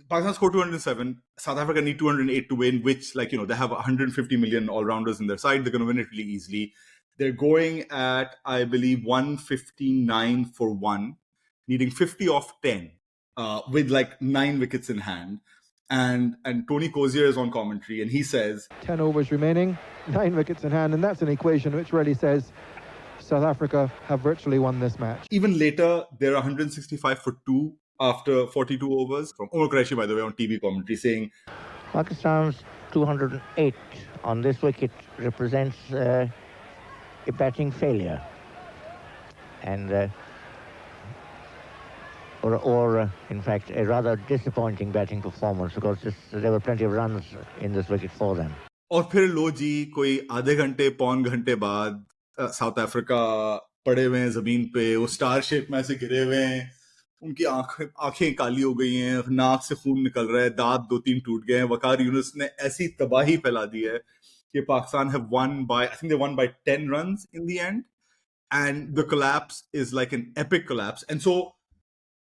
Pakistan scored 207. South Africa need 208 to win, which, like, they have 150 million all-rounders in their side. They're going to win it really easily. They're going at, I believe, 159 for one, needing 50 off 10, with like 9 wickets in hand. And Tony Cozier is on commentary, and he says, 10 overs remaining, 9 wickets in hand, and that's an equation which really says South Africa have virtually won this match. Even later, they're 165 for 2 after 42 overs. From Omar Qureshi, by the way, on TV commentary, saying, Pakistan's 208 on this wicket represents a batting failure, and or in fact a rather disappointing batting performance, because there were plenty of runs in this wicket for them. और फिर लो जी, कोई आधे घंटे पौन घंटे बाद south Africa पड़े हुए हैं जमीन पे, वो स्टार शेप में ऐसे गिरे हुए हैं, उनकी आंखें काली हो गई हैं, नाक से खून निकल रहा है, दांत 2-3 टूट गए हैं. वकार यूनुस ने ऐसी तबाही फैला दी है कि Pakistan have won by, I think they won by 10 runs in the end, and the collapse is like an epic collapse. And so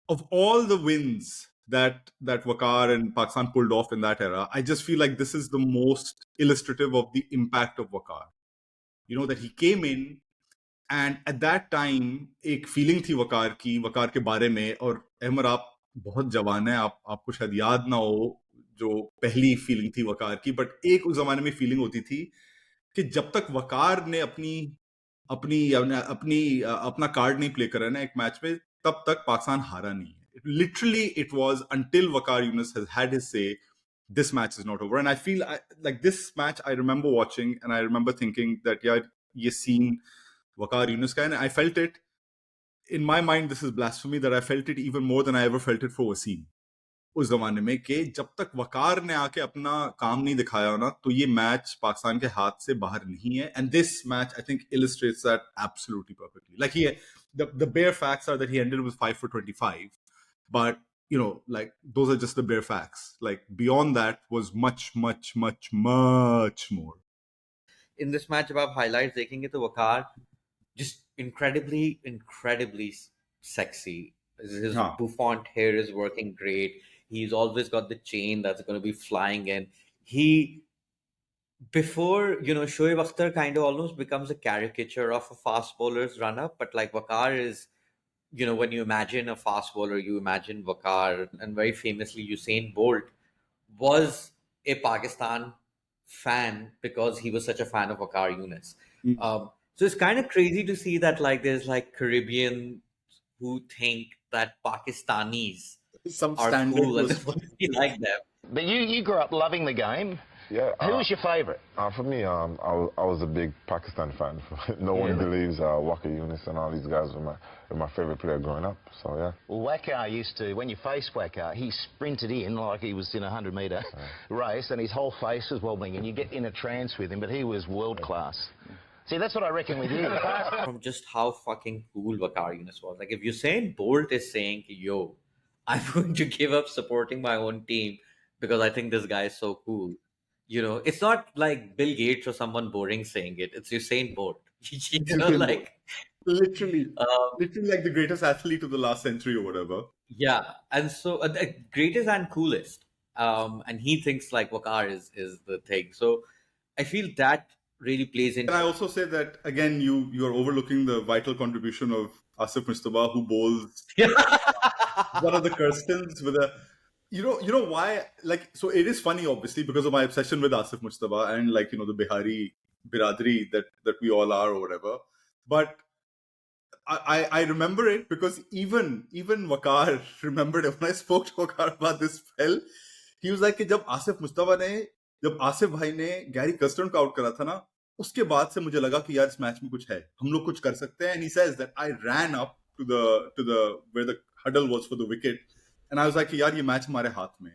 of all the wins that Waqar and Pakistan pulled off in that era, I just feel like this is the most illustrative of the impact of Waqar. That he came in, and at that time एक feeling थी वकार के बारे में. और अहमर, आप बहुत जवान हैं, आपको शायद याद ना हो जो पहली फीलिंग थी वकार की, बट एक उस जमाने में फीलिंग होती थी कि जब तक वकार ने अपना कार्ड नहीं प्ले करा ना एक मैच में, तब तक पाकिस्तान हारा नहीं है. Literally, it was until Waqar Younis has had his say, this match is not over. And I feel like this match, I remember watching, and I remember thinking that, yeah, ye scene Waqar Younis ka, and I felt it, in my mind, this is blasphemy, that I felt it even more than I ever felt it for Usain. उस जमाने में कि जब तक वकार ने आके अपना काम नहीं दिखाया ना, तो ये मैच पाकिस्तान के हाथ से बाहर नहीं है. And this match, I think, illustrates that absolutely perfectly. Like, the bare facts are that he ended with 5 for 25, but like, those are just the bare facts. Like, beyond that was much, much, much, much more. In this match, जब आप highlights देखेंगे तो वकार just incredibly sexy. His bouffant hair is working great. He's always got the chain that's going to be flying in. Before, Shoaib Akhtar kind of almost becomes a caricature of a fast bowler's run-up, but like Waqar is, when you imagine a fast bowler, you imagine Waqar. And very famously, Usain Bolt was a Pakistan fan because he was such a fan of Waqar Younis. So it's kind of crazy to see that like there's like Caribbean who think that Pakistanis are cool and they like them. But you grew up loving the game. Yeah. Who was your favourite? For me, I was a big Pakistan fan. No one believes Waqar Younis and all these guys were my favourite player growing up. So, yeah. Well, Waqar used to, when you faced Waqar, he sprinted in like he was in a 100-metre race, and his whole face was wobbling, and you get in a trance with him, but he was world-class. See, that's what I reckon with you. From just how fucking cool Waqar Younis was. Like, if Usain Bolt is saying, yo, I'm going to give up supporting my own team because I think this guy is so cool. It's not like Bill Gates or someone boring saying it. It's Usain Bolt. Like... Literally like the greatest athlete of the last century or whatever. Yeah, and so the greatest and coolest. And he thinks like Waqar is the thing. So I feel that really plays in. And I also say that, again, you're overlooking the vital contribution of Asif Mujataba, who bowls one of the Kirstens with a... You know why? Like, so it is funny, obviously, because of my obsession with Asif Mujataba and, like, the Bihari biradri that we all are or whatever. But I remember it because even Waqar remembered it. When I spoke to Waqar about this spell, he was like, जब आसिफ भाई ने Gary Kirsten को out करा था ना, उसके बाद से मुझे लगा कि यार इस मैच में कुछ है, हम लोग कुछ कर सकते हैं. And he says that I ran up to the where the huddle was for the wicket, and I was like, यार ये मैच हमारे हाथ में.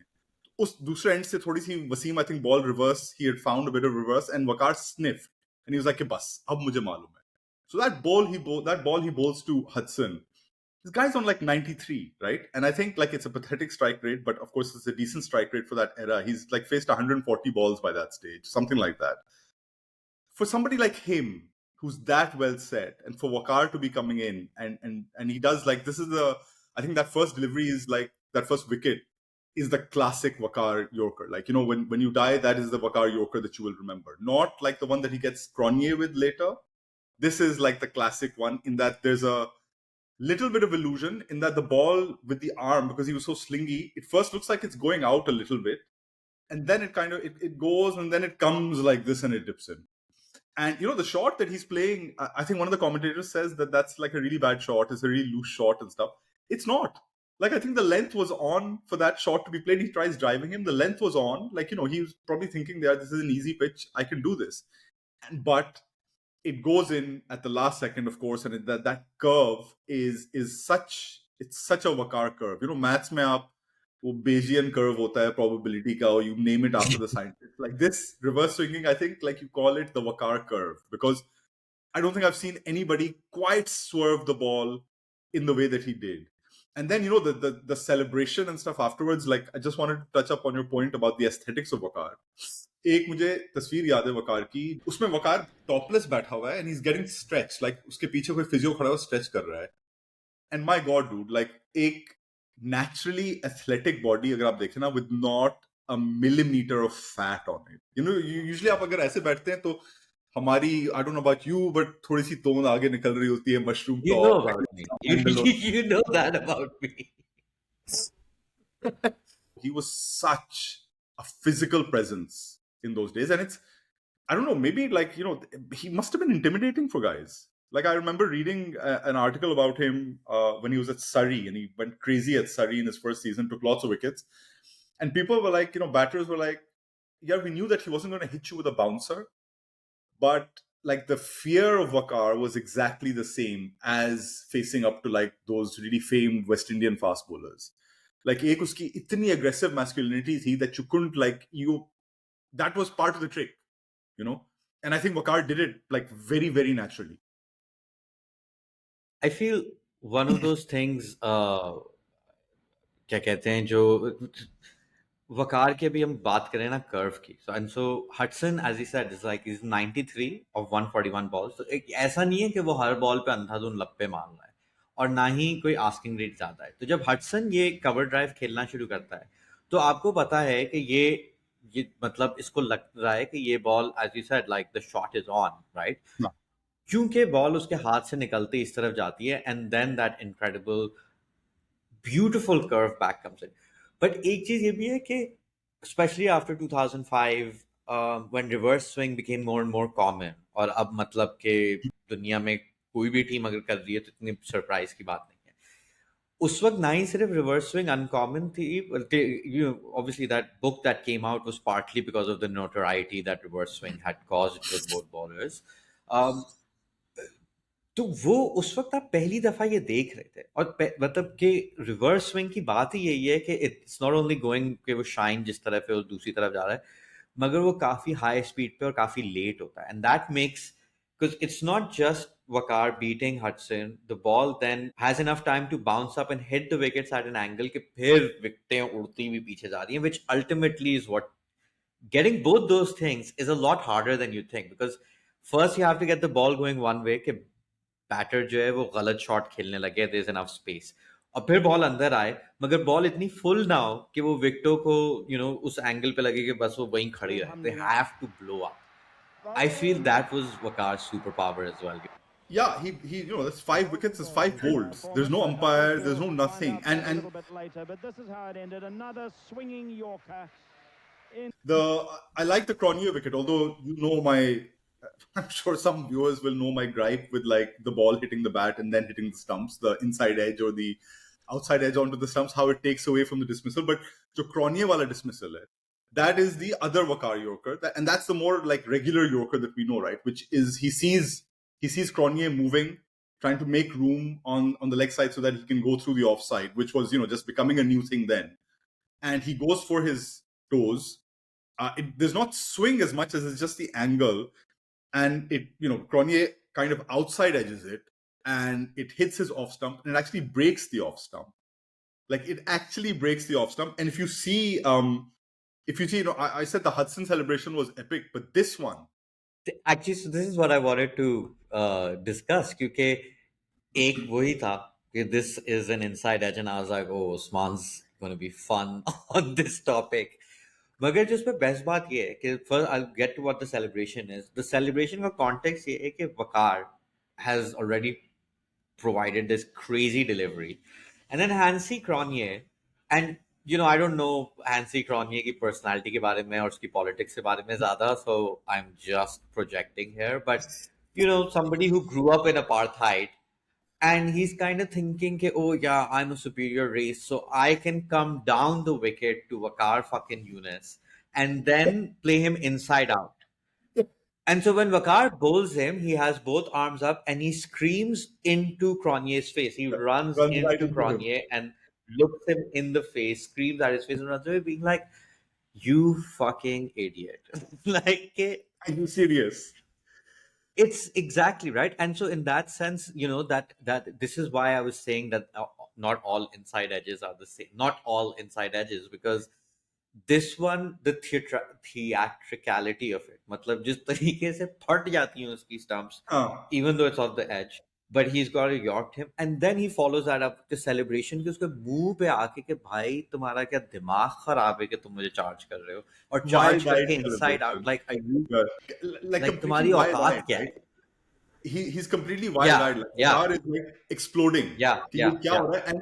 उस दूसरे एंड से थोड़ी सी Wasim, I think, ball reverse, he had found a bit of reverse, and Waqar sniffed, and he was like, बस अब मुझे मालूम है. So that ball he bowls to Hudson, this guy's on like 93, right? And I think like it's a pathetic strike rate, but of course it's a decent strike rate for that era. He's like faced 140 balls by that stage, something like that. For somebody like him, who's that well set, and for Waqar to be coming in and he does, like, this is I think that first delivery is like, that first wicket is the classic Waqar Yorker. Like, when you die, that is the Waqar Yorker that you will remember. Not like the one that he gets Cronje with later. This is like the classic one in that there's a little bit of illusion in that the ball with the arm, because he was so slingy, it first looks like it's going out a little bit. And then it kind of, it goes and then it comes like this and it dips in. And, the shot that he's playing, I think one of the commentators says that that's like a really bad shot. It's a really loose shot and stuff. It's not. Like, I think the length was on for that shot to be played. He tries driving him. The length was on. Like, he was probably thinking that this is an easy pitch. I can do this. But it goes in at the last second, of course. And that curve is such a Waqar curve. Maths mein aap, वो Bayesian curve hota hai, probability ka, or you name it after the scientist. Like this reverse swinging, I think, like you call it the Waqar curve, because I don't think I've seen anybody quite swerve the ball in the way that he did. And then, the celebration and stuff afterwards, like, I just wanted to touch up on your point about the aesthetics of Waqar. एक मुझे तस्वीर याद है वकार की, उसमें वकार topless बैठा हुआ है and he's getting stretched, like उसके पीछे कोई फिजियो खड़ा हुआ स्ट्रेच कर रहा है. And my God, dude, like एक naturally athletic body अगर आप देखें ना, with not a millimeter of fat on it. Usually आप अगर ऐसे बैठते हैं तो हमारी, I don't know about you, but थोड़ी सी तोंद आगे निकल रही होती है, mushroom You know about me. You know that about me. He was such a physical presence in those days. And it's, I don't know, maybe like, he must have been intimidating for guys. Like, I remember reading an article about him when he was at Surrey, and he went crazy at Surrey in his first season, took lots of wickets. And people were like, batters were like, yeah, we knew that he wasn't going to hit you with a bouncer. But like the fear of Waqar was exactly the same as facing up to like those really famed West Indian fast bowlers. Like, ek uski itni aggressive masculinity thi that you couldn't that was part of the trick, And I think Waqar did it like very, very naturally. I feel one of those things, क्या कहते हैं, जो वकार के भी हम बात करें ना कर्व की, so Hudson, as he said, is like he's 93 of 141 balls. तो ऐसा नहीं है कि वो हर बॉल पे अंधाधुन लप्पे मार रहा है, और ना ही कोई आस्किंग रेट ज्यादा है. तो जब हडसन ये कवर ड्राइव खेलना शुरू करता है, तो आपको पता है कि ये मतलब इसको लग रहा है कि ये ball, as you said, like the shot is on, right? क्योंकि बॉल उसके हाथ से निकलते इस तरफ जाती है, and then that incredible beautiful curve back comes in. But एक चीज ये भी है कि specially after 2005 when reverse swing became more and more common, और अब मतलब कि दुनिया में कोई भी टीम अगर कर रही है तो इतनी सरप्राइज की बात नहीं है. उस वक्त ना ही सिर्फ रिवर्स स्विंग अनकॉमन थी, obviously that book that came out was partly because of the notoriety that reverse swing had caused with both bowlers. तो वो उस वक्त आप पहली दफा ये देख रहे थे, और मतलब कि रिवर्स स्विंग की बात ही यही है कि इट्स नॉट ओनली गोइंग कि वो शाइन जिस तरफ है वो दूसरी तरफ जा रहा है, मगर वो काफी हाई स्पीड पे और काफी लेट होता है. And that makes, because it's not just Waqar beating Hudson, the ball then has enough time to bounce up and hit the wickets at an angle कि फिर विकेटें उड़ती हुई पीछे जा रही हैं, which ultimately is what, getting both those things is a lot harder than you think, because first you have to get the ball going one way कि batter जो है वो गलत शॉट खेलने लगे, देयर इज इनफ स्पेस, और फिर ball अंदर आए मगर बॉल इतनी फुल ना हो कि वो विकेटों को उस एंगल पे लगे कि बस वो वहीं खड़ी रहे. They have to blow up. I feel that was Waqar's superpower as well. Yeah, he that's 5 wickets, is 5 bolds. There's no umpire, there's no nothing. And a little bit later, but this is how it ended. Another swinging Yorker. I like the Cronje wicket, although I'm sure some viewers will know my gripe with like the ball hitting the bat and then hitting the stumps, the inside edge or the outside edge onto the stumps, how it takes away from the dismissal. But jo Cronje wala dismissal hai, that is the other Waqar Yorker, and that's the more like regular Yorker that we know, right? Which is he sees Cronje moving, trying to make room on the leg side so that he can go through the offside, which was just becoming a new thing then. And he goes for his toes. There's not swing as much as it's just the angle, and it Cronje kind of outside edges it, and it hits his off stump, and it actually breaks the off stump. Like it actually breaks the off stump. And if you see, I said the Hudson celebration was epic, but this one, actually, so this is what I wanted to discuss, क्योंकि एक वही था कि this is an inside edge, and I was like, oh, Osman's going to be fun on this topic. मगर जिसमें best बात ये है कि first I'll get to what the celebration is. The celebration का context ये है कि Waqar has already provided this crazy delivery, and then Hansi Cronje, and I don't know Hansi Cronje की personality के बारे में और उसकी politics के बारे में ज़्यादा, so I'm just projecting here, but somebody who grew up in apartheid, and he's kind of thinking ke, oh yeah, I'm a superior race, so I can come down the wicket to Waqar fucking Younis and then play him inside out. And so when Waqar bowls him, he has both arms up and he screams into Cronje's face. He runs Runs right into into him. Cronje and looks him in the face, screams at his face, and runs away, being like, "You fucking idiot!" like, Are you serious? it's exactly right. And so in that sense, that this is why I was saying that not all inside edges are the same. Not all inside edges, because this one, the theatricality of it, मतलब जिस तरीके से फट जाती हैं उसकी stumps, हाँ. even though it's off the edge, but he's got to yacht him, and then he follows that up with the celebration कि उसके मुंह पे आके कि भाई तुम्हारा क्या दिमाग खराब है कि तुम मुझे charge कर रहे हो और charge Wide-eyed करके inside celebration. out, like are you Yeah. Like like completely तुम्हारी औकात wide-eyed, क्या है? right? He's completely wide-eyed. Like, yeah, Waqar is like exploding. yeah, कि ये yeah, क्या yeah. हो रहा है? And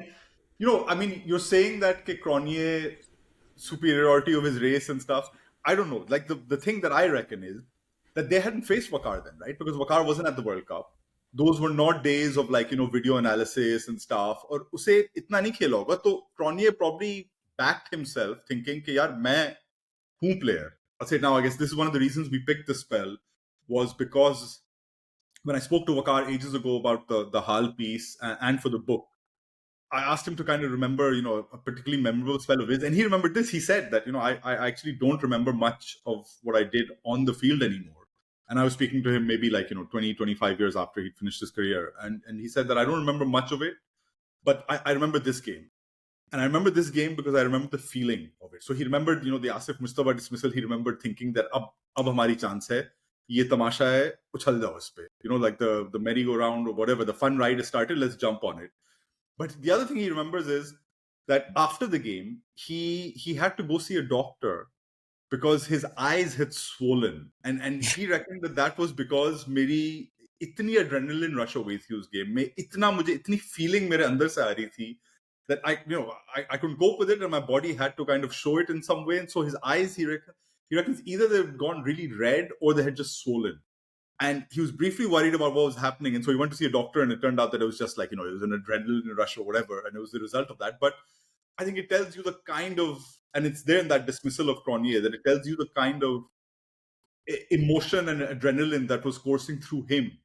I mean, you're saying that कि Cronje superiority of his race and stuff. I don't know. Like the thing that I reckon is that they hadn't faced Waqar then, right? Because Waqar wasn't at the World Cup. Those were not days of like video analysis and stuff. और उसे इतना नहीं खेला होगा. तो Cronje probably backed himself, thinking कि यार मैं हूँ player. I'll say now. I guess this is one of the reasons we picked the spell, was because when I spoke to Waqar ages ago about the haal piece and for the book, I asked him to kind of remember, a particularly memorable spell of his, and he remembered this. He said that, I actually don't remember much of what I did on the field anymore. And I was speaking to him maybe like, 20, 25 years after he'd finished his career. And he said that I don't remember much of it, but I remember this game. And I remember this game because I remember the feeling of it. So he remembered, the Asif Mujataba dismissal. He remembered thinking that ab hamari chance hai, ye tamasha hai, uchhal jao us pe. Like the merry-go-round or whatever, the fun ride has started, let's jump on it. But the other thing he remembers is that after the game, he had to go see a doctor because his eyes had swollen. And he reckoned that was because मेरी इतनी adrenaline rush हो गई थी उस game में, इतनी feeling मेरे अंदर से आ रही थी that I couldn't cope with it, and my body had to kind of show it in some way. And so his eyes, he reckons either they've gone really red or they had just swollen. And he was briefly worried about what was happening. And so he went to see a doctor, and it turned out that it was just like, it was an adrenaline rush or whatever. And it was the result of that. But I think it tells you the kind of, and it's there in that dismissal of Cronje, that it tells you the kind of emotion and adrenaline that was coursing through him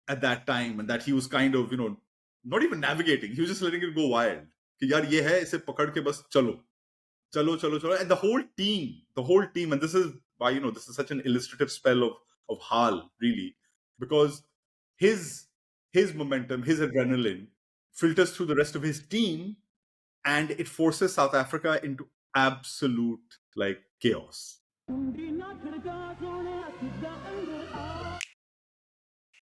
at that time. And that he was kind of, not even navigating. He was just letting it go wild. कि यार ये है, इसे पकड़ के बस चलो. And the whole team, and this is why, this is such an illustrative spell of haal, really, because his momentum, his adrenaline filters through the rest of his team, and it forces South Africa into absolute like chaos.